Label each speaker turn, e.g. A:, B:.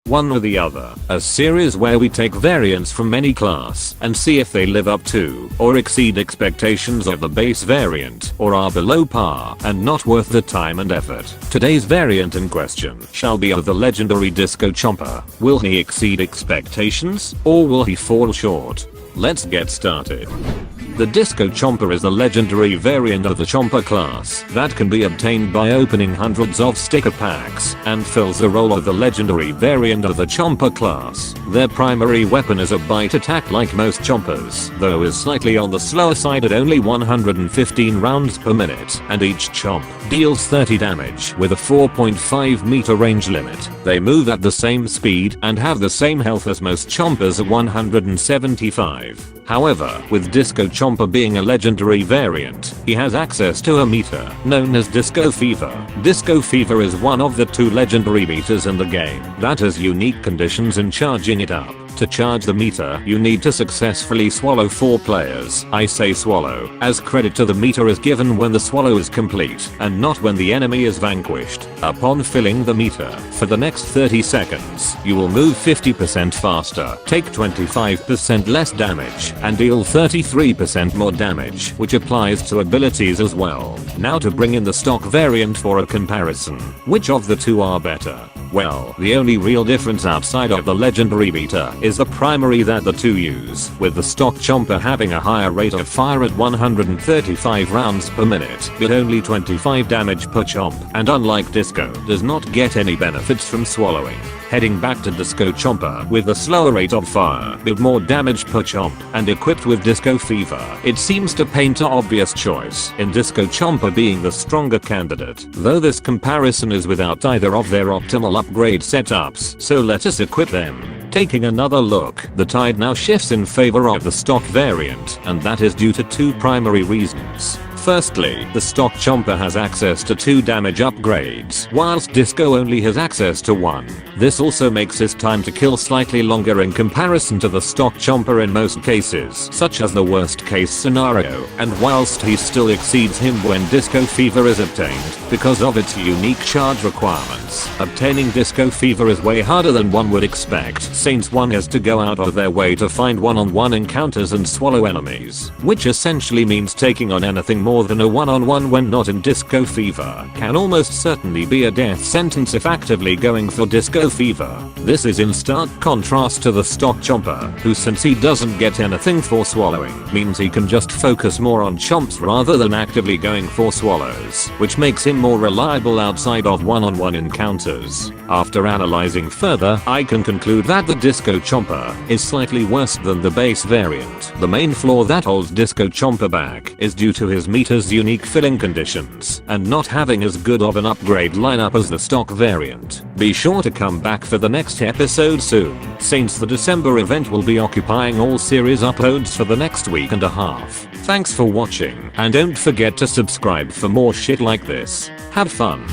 A: one or the other, a series where we take variants from any class and see if they live up to or exceed expectations of the base variant or are below par and not worth the time and effort. Today's variant in question shall be of the legendary Disco Chomper. Will he exceed expectations or will he fall short? Let's get started. The Disco Chomper is the legendary variant of the Chomper class that can be obtained by opening hundreds of sticker packs and fills the role of the legendary variant of the Chomper class. Their primary weapon is a bite attack like most Chompers, though is slightly on the slower side at only 115 rounds per minute, and each chomp deals 30 damage with a 4.5 meter range limit. They move at the same speed and have the same health as most Chompers at 175. However, with Disco Chomper being a legendary variant, he has access to a meter known as Disco Fever. Disco Fever is one of the 2 legendary meters in the game that has unique conditions in charging it up. To charge the meter, you need to successfully swallow 4 players. I say swallow, as credit to the meter is given when the swallow is complete and not when the enemy is vanquished. Upon filling the meter, for the next 30 seconds, you will move 50% faster, take 25% less damage, and deal 33% more damage, which applies to abilities as well. Now to bring in the stock variant for a comparison. Which of the 2 are better? Well, the only real difference outside of the legendary meter is the primary that the 2 use, with the stock Chomper having a higher rate of fire at 135 rounds per minute, but only 25 damage per chomp, and unlike Disco, does not get any benefits from swallowing. Heading back to Disco Chomper with a slower rate of fire but more damage per chomp and equipped with Disco Fever, it seems to paint an obvious choice in Disco Chomper being the stronger candidate, though this comparison is without either of their optimal upgrade setups, so let us equip them. Taking another look, the tide now shifts in favor of the stock variant, and that is due to 2 primary reasons. Firstly, the stock Chomper has access to 2 damage upgrades, whilst Disco only has access to 1. This also makes his time to kill slightly longer in comparison to the stock Chomper in most cases, such as the worst case scenario, and whilst he still exceeds him when Disco Fever is obtained, because of its unique charge requirements. Obtaining Disco Fever is way harder than one would expect, since one has to go out of their way to find one-on-one encounters and swallow enemies, which essentially means taking on anything more than a one-on-one when not in Disco Fever can almost certainly be a death sentence if actively going for Disco Fever. This is in stark contrast to the stock Chomper, who, since he doesn't get anything for swallowing, means he can just focus more on chomps rather than actively going for swallows, which makes him more reliable outside of one-on-one encounters. After analyzing further, I can conclude that the Disco Chomper is slightly worse than the base variant. The main flaw that holds Disco Chomper back is due to his meter's unique filling conditions and not having as good of an upgrade lineup as the stock variant. Be sure to come back for the next episode soon, since the December event will be occupying all series uploads for the next week and a half. Thanks for watching, and don't forget to subscribe for more shit like this. Have fun.